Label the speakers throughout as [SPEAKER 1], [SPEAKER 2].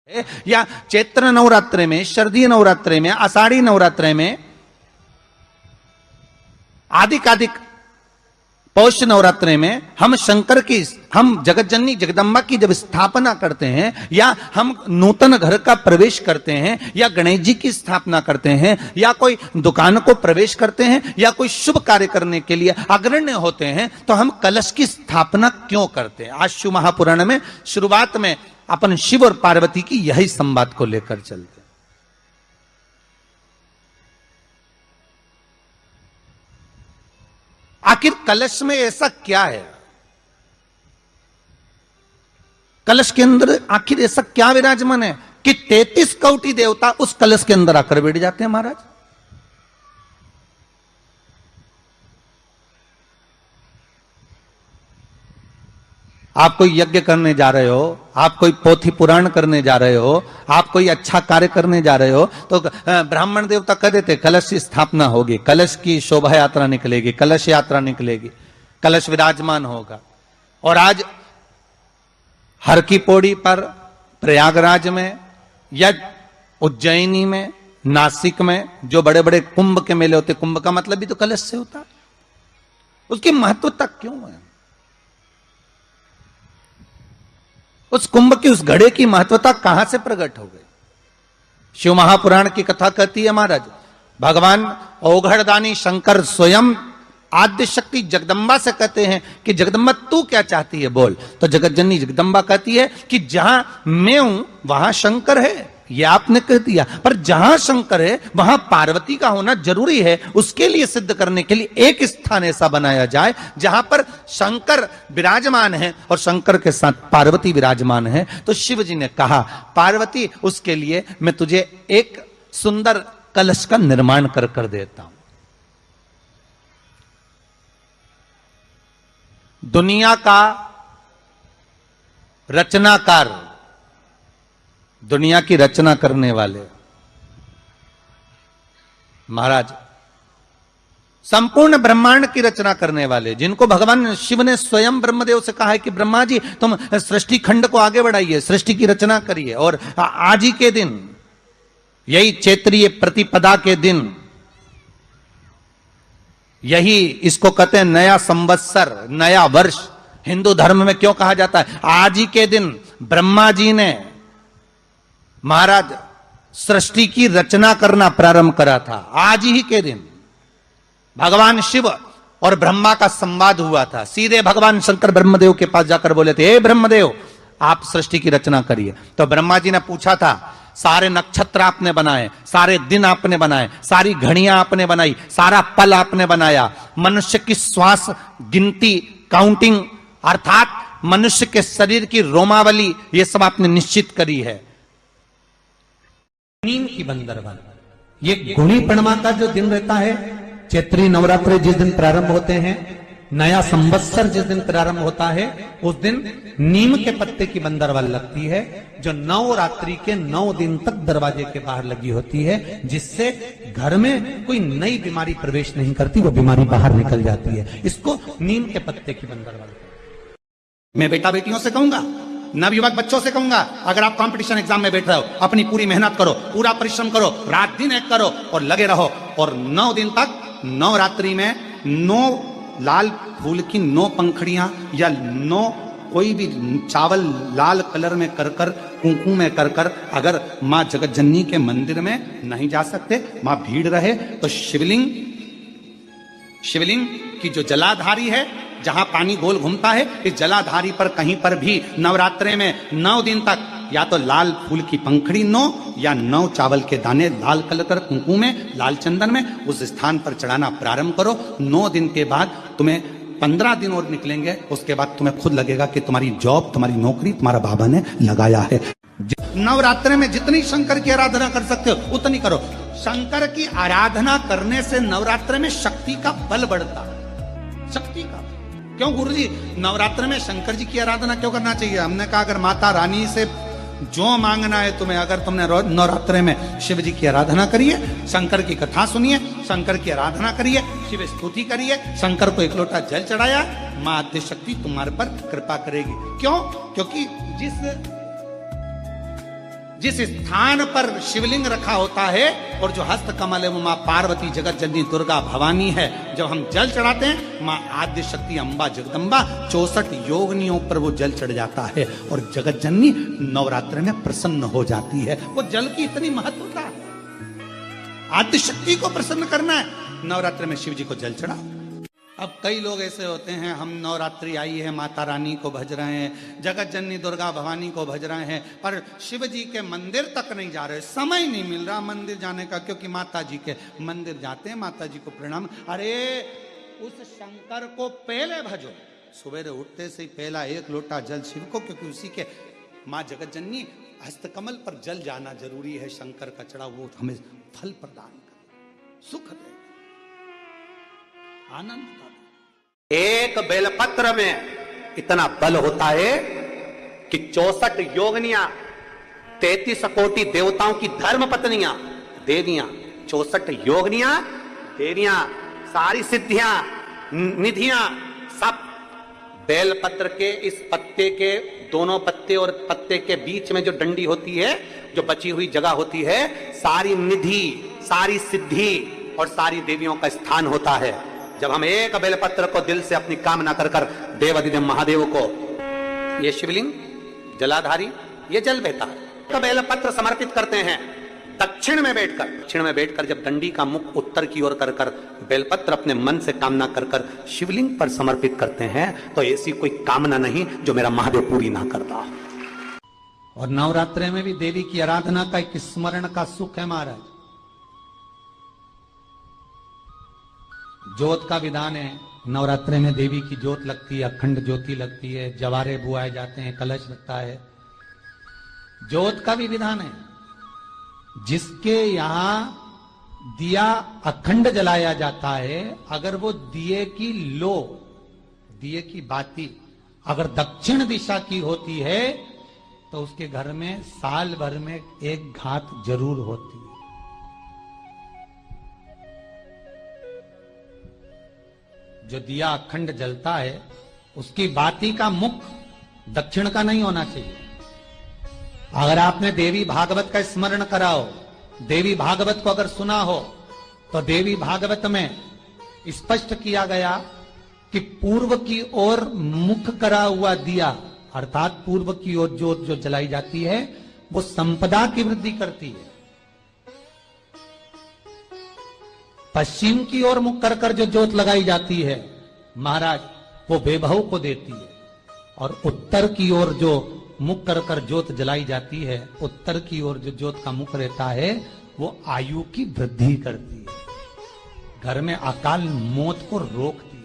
[SPEAKER 1] या चैत्र नवरात्रे में, शरदीय नवरात्रे में, आषाढ़ी नवरात्रे में, आदिक पौष नवरात्रे में हम शंकर की, हम जगत जननी जगदम्बा की जब स्थापना करते हैं, या हम नूतन घर का प्रवेश करते हैं, या गणेश जी की स्थापना करते हैं, या कोई दुकान को प्रवेश करते हैं, या कोई शुभ कार्य करने के लिए अग्रण्य होते हैं, तो हम कलश की स्थापना क्यों करते हैं? आज शिव महापुराण में शुरुआत में अपन शिव और पार्वती की यही संवाद को लेकर चलते हैं। आखिर कलश में ऐसा क्या है? कलश के अंदर आखिर ऐसा क्या विराजमान है कि 33 कोटि देवता उस कलश के अंदर आकर बैठ जाते हैं? महाराज, आप कोई यज्ञ करने जा रहे हो, आप कोई पोथी पुराण करने जा रहे हो, आप कोई अच्छा कार्य करने जा रहे हो, तो ब्राह्मण देवता कह देते कलश की स्थापना होगी, कलश की शोभा यात्रा निकलेगी, कलश यात्रा निकलेगी, कलश विराजमान होगा। और आज हर की पौड़ी पर, प्रयागराज में, या उज्जैनी में, नासिक में जो बड़े बड़े कुंभ के मेले होते, कुंभ का मतलब भी तो कलश से होता है। उसकी महत्वता क्यों है? उस कुंभ की, उस घड़े की महत्वता कहां से प्रकट हो गई? शिव महापुराण की कथा कहती है महाराज, भगवान ओघड़दानी शंकर स्वयं आद्य शक्ति जगदम्बा से कहते हैं कि जगदम्बा तू क्या चाहती है बोल। तो जगत जननी जगदम्बा कहती है कि जहां मैं हूं वहां शंकर है। ये आपने कह दिया, पर जहां शंकर है वहां पार्वती का होना जरूरी है। उसके लिए सिद्ध करने के लिए एक स्थान ऐसा बनाया जाए जहां पर शंकर विराजमान है और शंकर के साथ पार्वती विराजमान है। तो शिव जी ने कहा, पार्वती उसके लिए मैं तुझे एक सुंदर कलश का निर्माण कर देता हूं। दुनिया का रचनाकार, दुनिया की रचना करने वाले महाराज, संपूर्ण ब्रह्मांड की रचना करने वाले, जिनको भगवान शिव ने स्वयं ब्रह्मदेव से कहा है कि ब्रह्मा जी तुम सृष्टि खंड को आगे बढ़ाइए, सृष्टि की रचना करिए। और आज ही के दिन, यही चैत्रीय प्रतिपदा के दिन, यही इसको कहते हैं नया संवत्सर, नया वर्ष। हिंदू धर्म में क्यों कहा जाता है? आज ही के दिन ब्रह्मा जी ने महाराज सृष्टि की रचना करना प्रारंभ करा था। आज ही के दिन भगवान शिव और ब्रह्मा का संवाद हुआ था। सीधे भगवान शंकर ब्रह्मदेव के पास जाकर बोले थे, हे ब्रह्मदेव आप सृष्टि की रचना करिए। तो ब्रह्मा जी ने पूछा था, सारे नक्षत्र आपने बनाए, सारे दिन आपने बनाए, सारी घड़ियां आपने बनाई, सारा पल आपने बनाया, मनुष्य की श्वास गिनती, काउंटिंग, अर्थात मनुष्य के शरीर की रोमावली, ये सब आपने निश्चित करी है। नीम की बंदरवन, ये गुणी पूर्णिमा का जो दिन रहता है, चैत्री नवरात्रि जिस दिन प्रारंभ होते हैं, नया संवत्सर जिस दिन प्रारंभ होता है, उस दिन नीम के पत्ते की बंदरवन लगती है, जो नवरात्रि के 9 दिन तक दरवाजे के बाहर लगी होती है, जिससे घर में कोई नई बीमारी प्रवेश नहीं करती, वो बीमारी बाहर निकल जाती है। इसको नीम के पत्ते की बंदरवन। मैं बेटा बेटियों से कहूंगा, नवयुवक बच्चों से कहूंगा, अगर आप कंपटीशन एग्जाम में बैठ रहे हो, अपनी पूरी मेहनत करो, पूरा परिश्रम करो, रात दिन एक करो और लगे रहो। और 9 दिन तक नवरात्रि में 9 लाल फूल की 9 पंखड़ियां, या 9 कोई भी चावल लाल कलर में कर कर, कुंकू में कर कर, अगर मां जगत जननी के मंदिर में नहीं जा सकते, मां भीड़ रहे, तो शिवलिंग की जो जलाधारी है, जहां पानी गोल घूमता है, इस जलाधारी पर कहीं पर भी नवरात्रे में 9 दिन तक या तो लाल फूल की पंखड़ी 9 या 9 चावल के दाने लाल कलर कर कुंकू में, लाल चंदन में उस स्थान पर चढ़ाना प्रारंभ करो। 9 दिन के बाद तुम्हें 15 दिन और निकलेंगे, उसके बाद तुम्हें खुद लगेगा कि तुम्हारी जॉब, तुम्हारी नौकरी तुम्हारा बाबा ने लगाया है। नवरात्रे में जितनी शंकर की आराधना कर सकते हो उतनी करो। शंकर की आराधना करने से नवरात्रे में शक्ति का बल बढ़ता, शक्ति का। क्यों गुरुजी नवरात्र में शंकर जी की आराधना क्यों करना चाहिए? हमने कहा अगर माता रानी से जो मांगना है तुम्हें, अगर तुमने रोज नवरात्रे में शिव जी की आराधना करिए, शंकर की कथा सुनिए, शंकर की आराधना करिए, शिव स्तुति करिए, शंकर को एक लोटा जल चढ़ाया, मां आद्य शक्ति तुम्हारे पर कृपा करेगी। क्यों? क्योंकि जिस स्थान पर शिवलिंग रखा होता है और जो हस्त कमल है वो माँ पार्वती, जगत जननी, दुर्गा, भवानी है। जब हम जल चढ़ाते हैं माँ आद्य शक्ति अम्बा जगदम्बा 64 योगिनियों पर वो जल चढ़ जाता है और जगत जननी नवरात्र में प्रसन्न हो जाती है। वो जल की इतनी महत्वता है। आद्य शक्ति को प्रसन्न करना है, नवरात्र में शिव जी को जल चढ़ा। अब कई लोग ऐसे होते हैं, हम नवरात्रि आई है माता रानी को भज रहे हैं, जगत जननी दुर्गा भवानी को भज रहे हैं, पर शिव जी के मंदिर तक नहीं जा रहे, समय नहीं मिल रहा मंदिर जाने का, क्योंकि माता जी के मंदिर जाते हैं, माता जी को प्रणाम। अरे उस शंकर को पहले भजो, सुबह उठते से ही पहला 1 लोटा जल शिव को, क्योंकि उसी के माँ जगत जननी हस्तकमल पर जल जाना जरूरी है। शंकर का चढ़ा वो हमें फल प्रदान करे, सुख दे, आनंद का। एक बेलपत्र में इतना बल होता है कि 64 योगिनियां, 33 कोटि देवताओं की धर्म पत्नियां, देवियां, 64 योगिनियां, देवियां, सारी सिद्धियां, निधियां, सब बेलपत्र के इस पत्ते के दोनों पत्ते और पत्ते के बीच में जो डंडी होती है, जो बची हुई जगह होती है, सारी निधि, सारी सिद्धि और सारी देवियों का स्थान होता है। जब हम एक बेलपत्र को दिल से अपनी कामना कर कर देवाधिदेव महादेव को, ये शिवलिंग जलाधारी, ये जल बहता है, तो बेलपत्र समर्पित करते हैं दक्षिण में बैठकर जब दंडी का मुख उत्तर की ओर कर कर बेलपत्र अपने मन से कामना कर कर शिवलिंग पर समर्पित करते हैं, तो ऐसी कोई कामना नहीं जो मेरा महादेव पूरी ना करता। और नवरात्रि में भी देवी की आराधना का एक स्मरण का सुख है महाराज। ज्योत का विधान है, नवरात्रि में देवी की ज्योत लगती है, अखंड ज्योति लगती है, जवारे बुआए जाते हैं, कलश लगता है। ज्योत का भी विधान है, जिसके यहां दिया अखंड जलाया जाता है, अगर वो दिए की बाती अगर दक्षिण दिशा की होती है तो उसके घर में साल भर में एक घात जरूर होती है। जो दिया अखंड जलता है उसकी बाती का मुख दक्षिण का नहीं होना चाहिए। अगर आपने देवी भागवत का स्मरण कराओ, देवी भागवत को अगर सुना हो, तो देवी भागवत में स्पष्ट किया गया कि पूर्व की ओर मुख करा हुआ दिया, अर्थात पूर्व की ओर ज्योत जो जलाई जाती है वो संपदा की वृद्धि करती है। पश्चिम की ओर मुख कर कर जो ज्योत लगाई जाती है महाराज, वो वैभव को देती है। और उत्तर की ओर जो मुख कर कर ज्योत जलाई जाती है, उत्तर की ओर जो ज्योत का मुख रहता है वो आयु की वृद्धि करती है, घर में अकाल मौत को रोकती है।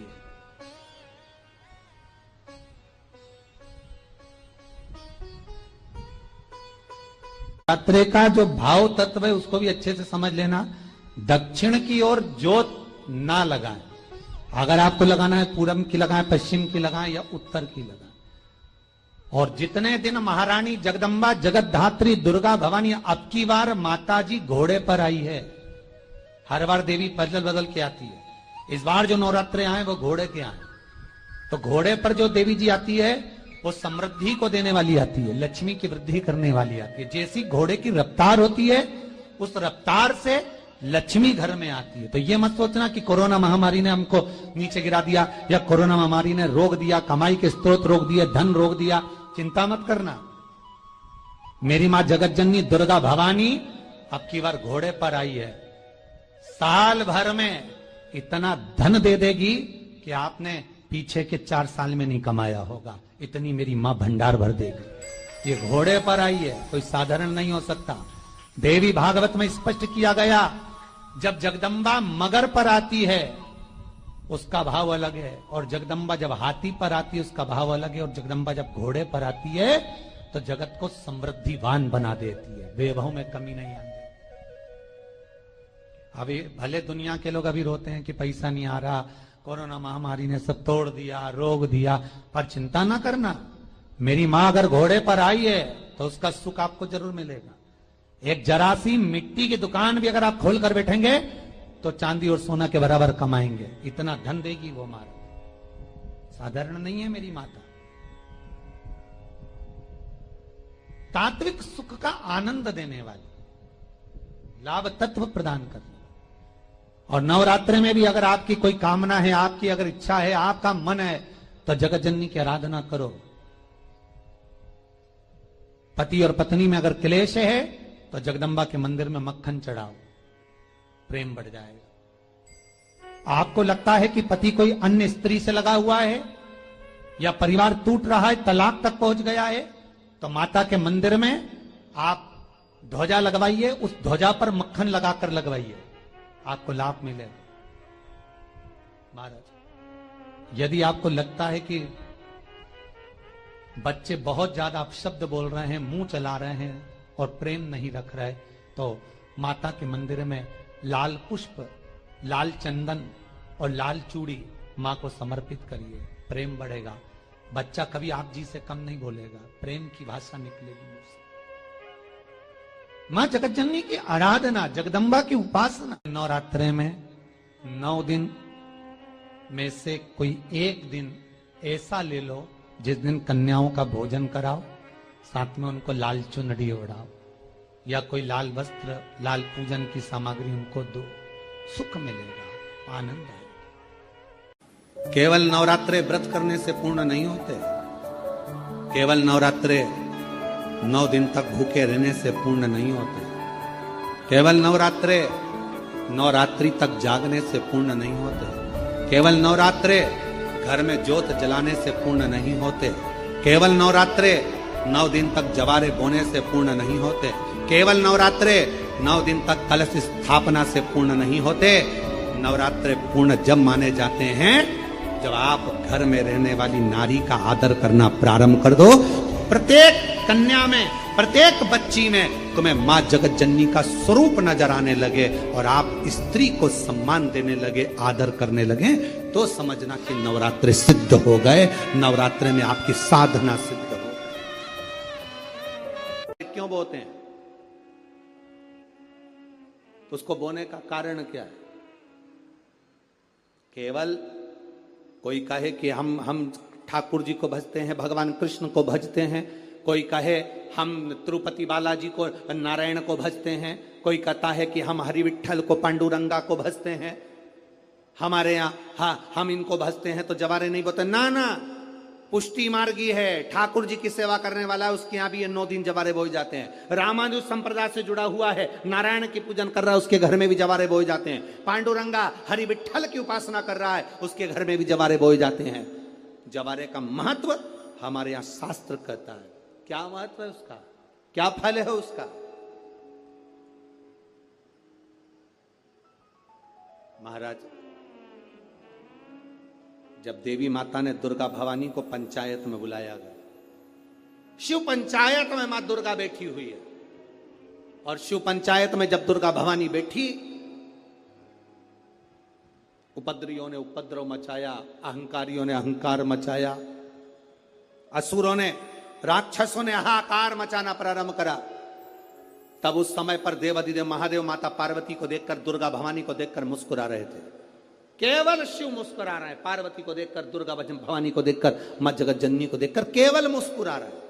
[SPEAKER 1] यात्रे का जो भाव तत्व है उसको भी अच्छे से समझ लेना। दक्षिण की ओर ज्योत ना लगाएं, अगर आपको लगाना है पूरब की लगाएं, पश्चिम की लगाएं या उत्तर की लगाएं। और जितने दिन महारानी जगदम्बा जगतधात्री दुर्गा भवानी, अब की बार माता जी घोड़े पर आई है। हर बार देवी बदल बदल के आती है, इस बार जो नवरात्रे आए वो घोड़े के आए। तो घोड़े पर जो देवी जी आती है वो समृद्धि को देने वाली आती है, लक्ष्मी की वृद्धि करने वाली आती है। जैसी घोड़े की रफ्तार होती है उस रफ्तार से लक्ष्मी घर में आती है। तो ये मत सोचना कि कोरोना महामारी ने हमको नीचे गिरा दिया या कोरोना महामारी ने रोक दिया, कमाई के स्रोत रोक दिए, धन रोक दिया। चिंता मत करना, मेरी मां जगत जननी दुर्गा भवानी अब की बार घोड़े पर आई है। साल भर में इतना धन दे देगी कि आपने पीछे के 4 साल में नहीं कमाया होगा, इतनी मेरी मां भंडार भर देगी। ये घोड़े पर आई है, कोई साधारण नहीं हो सकता। देवी भागवत में स्पष्ट किया गया, जब जगदम्बा मगर पर आती है उसका भाव अलग है, और जगदम्बा जब हाथी पर आती है उसका भाव अलग है, और जगदम्बा जब घोड़े पर आती है तो जगत को समृद्धिवान बना देती है, वैभव में कमी नहीं आती। अभी भले दुनिया के लोग अभी रोते हैं कि पैसा नहीं आ रहा, कोरोना महामारी ने सब तोड़ दिया, रोक दिया, पर चिंता ना करना, मेरी मां अगर घोड़े पर आई है तो उसका सुख आपको जरूर मिलेगा। एक जरा सी मिट्टी की दुकान भी अगर आप खोल कर बैठेंगे तो चांदी और सोना के बराबर कमाएंगे, इतना धन देगी वो मारा, साधारण नहीं है मेरी माता। तात्विक सुख का आनंद देने वाली, लाभ तत्व प्रदान करने। और नवरात्रि में भी अगर आपकी कोई कामना है, आपकी अगर इच्छा है, आपका मन है, तो जगत जननी की आराधना करो। पति और पत्नी में अगर क्लेश है तो जगदम्बा के मंदिर में मक्खन चढ़ाओ, प्रेम बढ़ जाएगा। आपको लगता है कि पति कोई अन्य स्त्री से लगा हुआ है या परिवार टूट रहा है, तलाक तक पहुंच गया है, तो माता के मंदिर में आप ध्वजा लगवाइए, उस ध्वजा पर मक्खन लगाकर लगवाइए, आपको लाभ मिलेगा। महाराज, यदि आपको लगता है कि बच्चे बहुत ज्यादा अपशब्द बोल रहे हैं, मुंह चला रहे हैं और प्रेम नहीं रख रहे, तो माता के मंदिर में लाल पुष्प, लाल चंदन और लाल चूड़ी मां को समर्पित करिए, प्रेम बढ़ेगा। बच्चा कभी आप जी से कम नहीं बोलेगा, प्रेम की भाषा निकलेगी मुंह से। मां जगत जननी की आराधना, जगदम्बा की उपासना। नवरात्रे में 9 दिन में से कोई एक दिन ऐसा ले लो जिस दिन कन्याओं का भोजन कराओ, साथ में उनको लाल चुनरी ओढ़ाओ या कोई लाल वस्त्र, लाल पूजन की सामग्री उनको दो, सुख मिलेगा, आनंद आएगा। केवल नवरात्रे व्रत करने से पूर्ण नहीं होते, केवल नवरात्रे 9 दिन तक भूखे रहने से पूर्ण नहीं होते, केवल नवरात्रे नवरात्रि तक जागने से पूर्ण नहीं होते, केवल नवरात्रे घर में ज्योत जलाने से पूर्ण नहीं होते, केवल नवरात्रे 9 दिन तक जवारे बोने से पूर्ण नहीं होते, केवल नवरात्रे 9 दिन तक कलश स्थापना से पूर्ण नहीं होते। नवरात्रे पूर्ण जब माने जाते हैं जब आप घर में रहने वाली नारी का आदर करना प्रारंभ कर दो। प्रत्येक कन्या में, प्रत्येक बच्ची में तुम्हें मां जगत जननी का स्वरूप नजर आने लगे और आप स्त्री को सम्मान देने लगे, आदर करने लगे, तो समझना कि नवरात्रि सिद्ध हो गए, नवरात्रि में आपकी साधना सिद्ध हो गई। क्यों बोते हैं? उसको बोने का कारण क्या है? केवल कोई कहे कि हम ठाकुर जी को भजते हैं, भगवान कृष्ण को भजते हैं, कोई कहे हम तिरुपति बालाजी को, नारायण को भजते हैं, कोई कहता है कि हम हरि विठल को, पांडुरंगा को भजते हैं, हमारे यहाँ हाँ हम इनको भजते हैं तो जवारे नहीं बोते। ना ना, पुष्टि मार्गी है, ठाकुर जी की सेवा करने वाला है, उसके यहाँ भी ये 9 दिन जवारे बोए जाते हैं। रामानुज संप्रदाय से जुड़ा हुआ है, नारायण की पूजन कर रहा है, उसके घर में भी जवारे बोए जाते हैं। पांडुरंगा हरि विठल की उपासना कर रहा है, उसके घर में भी जवारे बोए जाते हैं। जवारे का महत्व हमारे यहाँ शास्त्र कहता है। क्या महत्व है उसका, क्या फल है उसका? महाराज, जब देवी माता ने दुर्गा भवानी को पंचायत में बुलाया गया, शिव पंचायत में मां दुर्गा बैठी हुई है, और शिव पंचायत में जब दुर्गा भवानी बैठी, उपद्रवियों ने उपद्रव मचाया, अहंकारियों ने अहंकार मचाया, असुरों ने, राक्षसों ने हाहाकार मचाना प्रारंभ करा। तब उस समय पर देवाधिदेव महादेव माता पार्वती को देखकर, दुर्गा भवानी को देखकर मुस्कुरा रहे थे। केवल शिव मुस्कुरा रहे हैं, पार्वती को देखकर, दुर्गा भवानी को देखकर, मां जगत जननी को देखकर केवल मुस्कुरा रहे हैं।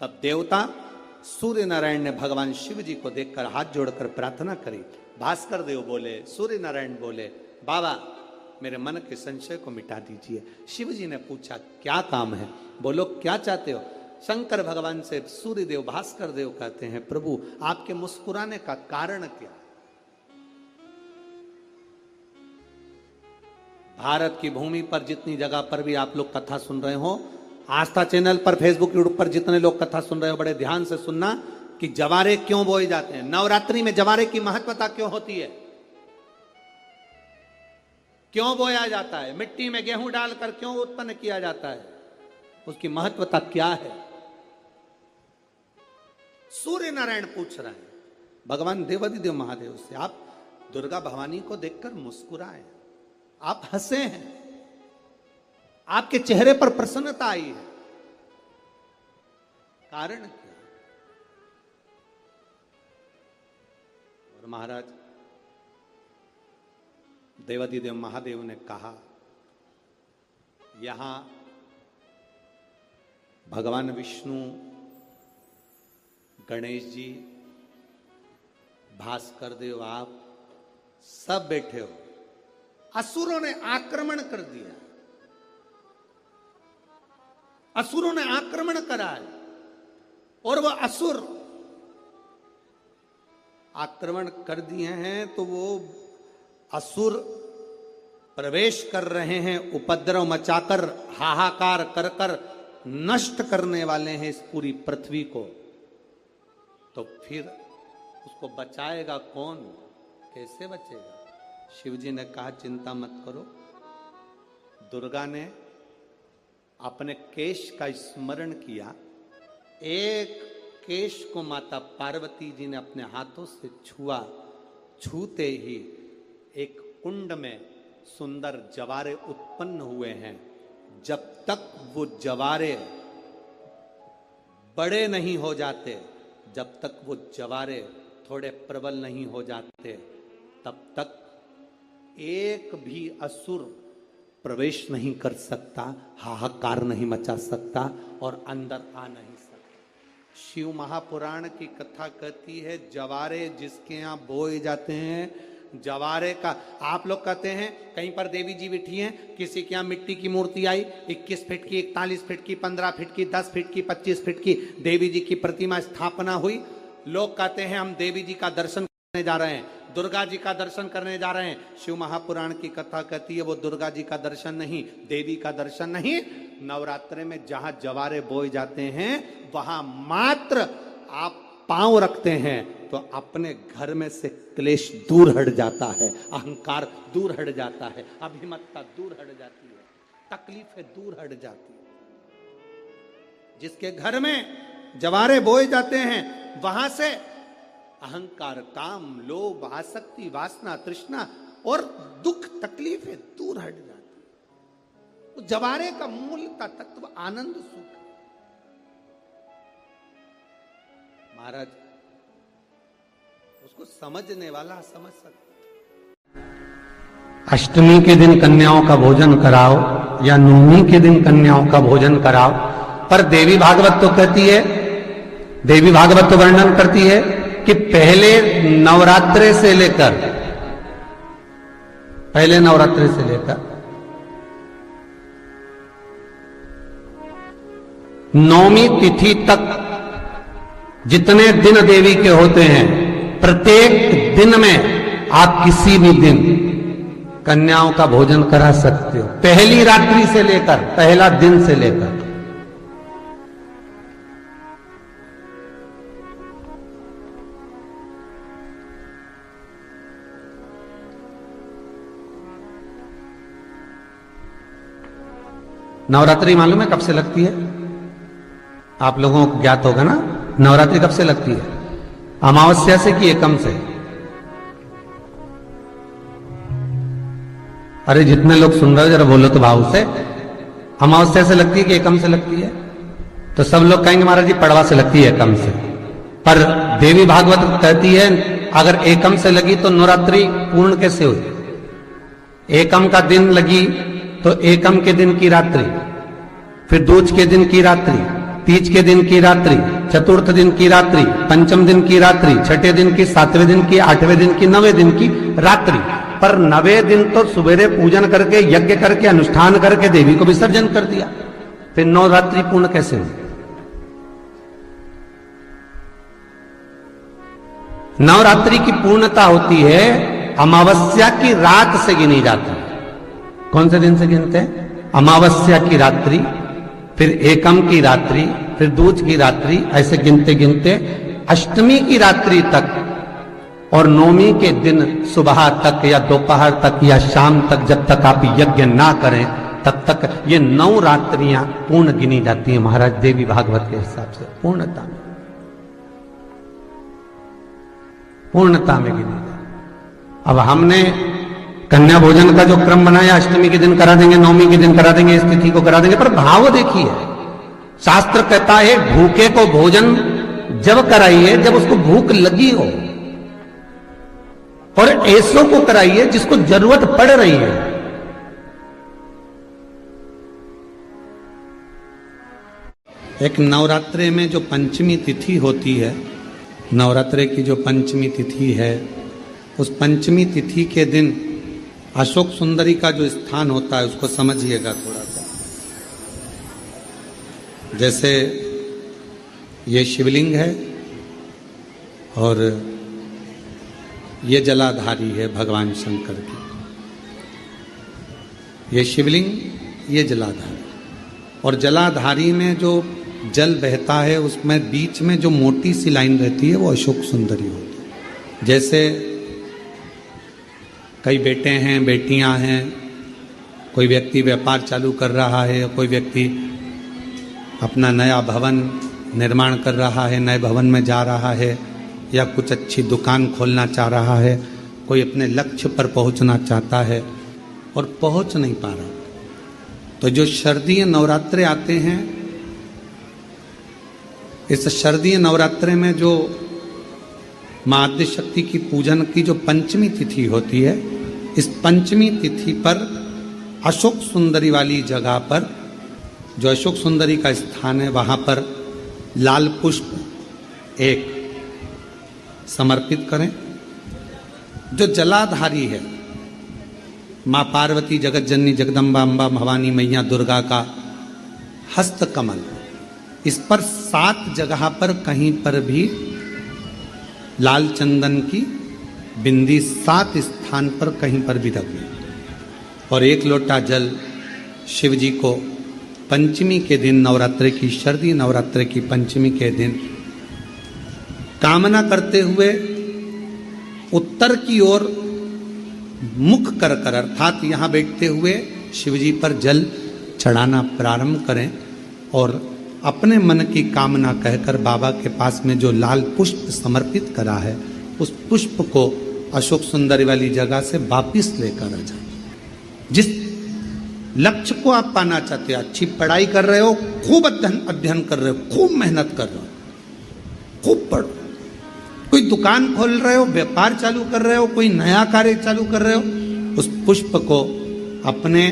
[SPEAKER 1] तब देवता सूर्य नारायण ने भगवान शिव जी को देखकर हाथ जोड़कर प्रार्थना करी। भास्कर देव बोले, सूर्य नारायण बोले, बाबा मेरे मन के संशय को मिटा दीजिए। शिव जी ने पूछा क्या काम है? बोलो क्या चाहते हो? शंकर भगवान से सूर्य देव, भास्कर देव कहते हैं, प्रभु आपके मुस्कुराने का कारण क्या? भारत की भूमि पर जितनी जगह पर भी आप लोग कथा सुन रहे हो, आस्था चैनल पर, फेसबुक, यूट्यूब पर जितने लोग कथा सुन रहे हो, बड़े ध्यान से सुनना कि जवारे क्यों बोए जाते हैं, नवरात्रि में जवारे की महत्वता क्यों होती है, क्यों बोया जाता है, मिट्टी में गेहूं डालकर क्यों उत्पन्न किया जाता है, उसकी महत्वता क्या है? सूर्य नारायण पूछ रहे हैं भगवान देवाधिदेव महादेव से, आप दुर्गा भवानी को देखकर मुस्कुराए, आप हंसे हैं, आपके चेहरे पर प्रसन्नता आई है, कारण क्या? और महाराज देवाधिदेव महादेव ने कहा, यहां भगवान विष्णु गणेश जी, भास्कर देव, आप सब बैठे हो। असुरों ने आक्रमण कर दिया, असुरों ने आक्रमण करा है और वह असुर आक्रमण कर दिए हैं तो वो असुर प्रवेश कर रहे हैं, उपद्रव मचाकर, हाहाकार कर कर नष्ट करने वाले हैं इस पूरी पृथ्वी को। तो फिर उसको बचाएगा कौन, कैसे बचेगा? शिवजी ने कहा चिंता मत करो। दुर्गा ने अपने केश का स्मरण किया, एक केश को माता पार्वती जी ने अपने हाथों से छुआ, छूते ही एक कुंड में सुंदर जवारे उत्पन्न हुए हैं। जब तक वो जवारे बड़े नहीं हो जाते, जब तक वो जवारे थोड़े प्रबल नहीं हो जाते, तब तक एक भी असुर प्रवेश नहीं कर सकता, हाहाकार नहीं मचा सकता और अंदर आ नहीं सकता। शिव महापुराण की कथा कहती है, जवारे जिसके यहाँ बोए जाते हैं, जवारे का, आप लोग कहते हैं कहीं पर देवी जी बैठी हैं, किसी के यहाँ मिट्टी की मूर्ति आई, 21 फीट की, 41 फीट की, 15 फीट की, 10 फीट की, 25 फीट की देवी जी की प्रतिमा स्थापना हुई। लोग कहते हैं हम देवी जी का दर्शन करने जा रहे हैं, दुर्गा जी का दर्शन करने जा रहे हैं। शिव महापुराण की कथा कहती है वो दुर्गा जी का दर्शन नहीं, देवी का दर्शन नहीं। नवरात्रे में जहां जवारे बोए जाते हैं वहां मात्र आप पांव रखते हैं तो अपने घर में से क्लेश दूर हट जाता है, अहंकार दूर हट जाता है, अभिमतता दूर हट जाती है, तकलीफें दूर हट जाती है। जिसके घर में जवारे बोए जाते हैं वहां से अहंकार, काम, लोभ, आसक्ति, वासना, तृष्णा और दुख, तकलीफें दूर हट जाती है। तो जवारे का मूल का तत्व आनंद, सुख। महाराज उसको समझने वाला समझ सकता।
[SPEAKER 2] अष्टमी के दिन कन्याओं का भोजन कराओ या नवमी के दिन कन्याओं का भोजन कराओ, पर देवी भागवत तो कहती है, देवी भागवत तो वर्णन करती है कि पहले नवरात्रे से लेकर नौमी तिथि तक जितने दिन देवी के होते हैं, प्रत्येक दिन में आप किसी भी दिन कन्याओं का भोजन करा सकते हो, पहली रात्रि से लेकर, पहला दिन से लेकर। नवरात्रि मालूम है कब से लगती है? आप लोगों को ज्ञात होगा ना, नवरात्रि कब से लगती है? अमावस्या से कि एकम से? अरे जितने लोग सुन रहे हो जरा बोलो तो भाव से। अमावस्या से लगती है कि एकम से लगती है? तो सब लोग कहेंगे महाराज जी पड़वा से लगती है, एकम से। पर देवी भागवत कहती है अगर एकम से लगी तो नवरात्रि पूर्ण कैसे हुई? एकम का दिन लगी तो एकम के दिन की रात्रि, फिर दूज के दिन की रात्रि, तीज के दिन की रात्रि, चतुर्थ दिन की रात्रि, पंचम दिन की रात्रि, छठे दिन की, सातवें दिन की, आठवें दिन की, नवें दिन की रात्रि। पर नवें दिन तो सुबेरे पूजन करके, यज्ञ करके, अनुष्ठान करके देवी को विसर्जन कर दिया, फिर नवरात्रि पूर्ण कैसे हुई? नवरात्रि की पूर्णता होती है अमावस्या की रात से गिनी जाती है। कौन से दिन से गिनते हैं? अमावस्या की रात्रि, फिर एकम की रात्रि, फिर दूज की रात्रि, ऐसे गिनते गिनते अष्टमी की रात्रि तक और नौमी के दिन सुबह तक या दोपहर तक या शाम तक, जब तक आप यज्ञ ना करें तब तक ये 9 रात्रियां पूर्ण गिनी जाती हैं महाराज देवी भागवत के हिसाब से। पूर्णता में गिनी जाती। अब हमने कन्या भोजन का जो क्रम बनाया, अष्टमी के दिन करा देंगे, नौमी के दिन करा देंगे, इस तिथि को करा देंगे, पर भाव देखिए, शास्त्र कहता है भूखे को भोजन जब कराइए जब उसको भूख लगी हो, और ऐसों को कराइए जिसको जरूरत पड़ रही है।
[SPEAKER 1] एक नवरात्रे में जो पंचमी तिथि होती है नवरात्रे की जो पंचमी तिथि है, उस पंचमी तिथि के दिन अशोक सुंदरी का जो स्थान होता है उसको समझिएगा थोड़ा सा। जैसे ये शिवलिंग है और ये जलाधारी है भगवान शंकर की। ये शिवलिंग, ये जलाधारी, और जलाधारी में जो जल बहता है उसमें बीच में जो मोटी सी लाइन रहती है वो अशोक सुंदरी होती है। जैसे कई बेटे हैं, बेटियां हैं, कोई व्यक्ति व्यापार चालू कर रहा है, कोई व्यक्ति अपना नया भवन निर्माण कर रहा है, नए भवन में जा रहा है, या कुछ अच्छी दुकान खोलना चाह रहा है, कोई अपने लक्ष्य पर पहुंचना चाहता है और पहुंच नहीं पा रहा, तो जो शारदीय नवरात्रे आते हैं, इस शारदीय नवरात्रे में जो मां आद्य शक्ति की पूजन की जो पंचमी तिथि होती है, इस पंचमी तिथि पर अशोक सुंदरी वाली जगह पर, जो अशोक सुंदरी का स्थान है, वहां पर लाल पुष्प एक समर्पित करें। जो जलाधारी है, मां पार्वती, जगत जननी, जगदम्बा, अम्बा, भवानी मैया, दुर्गा का हस्त कमल, इस पर 7 जगह पर कहीं पर भी लाल चंदन की बिंदी 7 स्थान पर कहीं पर भी रख दें, और 1 लोटा जल शिव जी को पंचमी के दिन, नवरात्रे की, शारदीय नवरात्रे की पंचमी के दिन कामना करते हुए उत्तर की ओर मुख कर कर, अर्थात यहां बैठते हुए शिव जी पर जल चढ़ाना प्रारंभ करें, और अपने मन की कामना कहकर बाबा के पास में जो लाल पुष्प समर्पित करा है, उस पुष्प को अशोक सुंदरी वाली जगह से वापिस लेकर आ जाए। जिस लक्ष्य को आप पाना चाहते हो, अच्छी पढ़ाई कर रहे हो, खूब अध्ययन कर रहे हो, खूब मेहनत कर रहे हो, खूब पढ़ो, कोई दुकान खोल रहे हो, व्यापार चालू कर रहे हो, कोई नया कार्य चालू कर रहे हो, उस पुष्प को अपने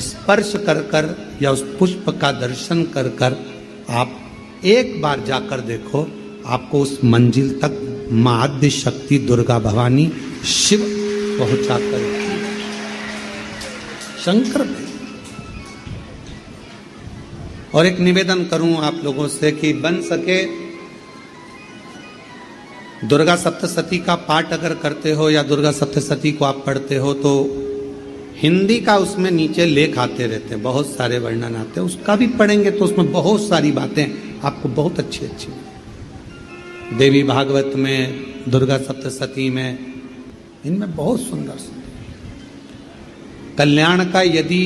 [SPEAKER 1] स्पर्श कर कर या उस पुष्प का दर्शन कर कर आप एक बार जाकर देखो, आपको उस मंजिल तक मां आद्य शक्ति दुर्गा भवानी शिव पहुंचा कर शंकर में। और एक निवेदन करूं आप लोगों से कि बन सके दुर्गा सप्तशती का पाठ अगर करते हो या दुर्गा सप्तशती को आप पढ़ते हो, तो हिंदी का उसमें नीचे लेख आते रहते हैं, बहुत सारे वर्णन आते हैं, उसका भी पढ़ेंगे तो उसमें बहुत सारी बातें आपको बहुत अच्छी अच्छी, देवी भागवत में, दुर्गा सप्तशती में, इनमें बहुत सुंदर सुंदर कल्याण का, यदि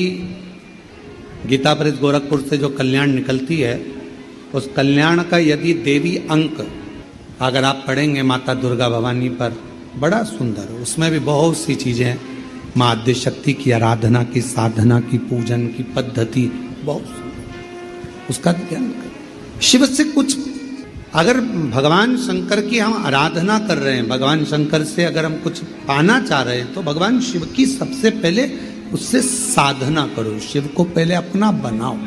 [SPEAKER 1] गीता प्रेस गोरखपुर से जो कल्याण निकलती है, उस कल्याण का यदि देवी अंक अगर आप पढ़ेंगे माता दुर्गा भवानी पर, बड़ा सुंदर, उसमें भी बहुत सी चीजें, मां आद्य शक्ति की आराधना की, साधना की, पूजन की पद्धति बहुत सुंदर, उसका ध्यान करें। शिव से कुछ, अगर भगवान शंकर की हम आराधना कर रहे हैं, भगवान शंकर से अगर हम कुछ पाना चाह रहे हैं, तो भगवान शिव की सबसे पहले उससे साधना करो, शिव को पहले अपना बनाओ।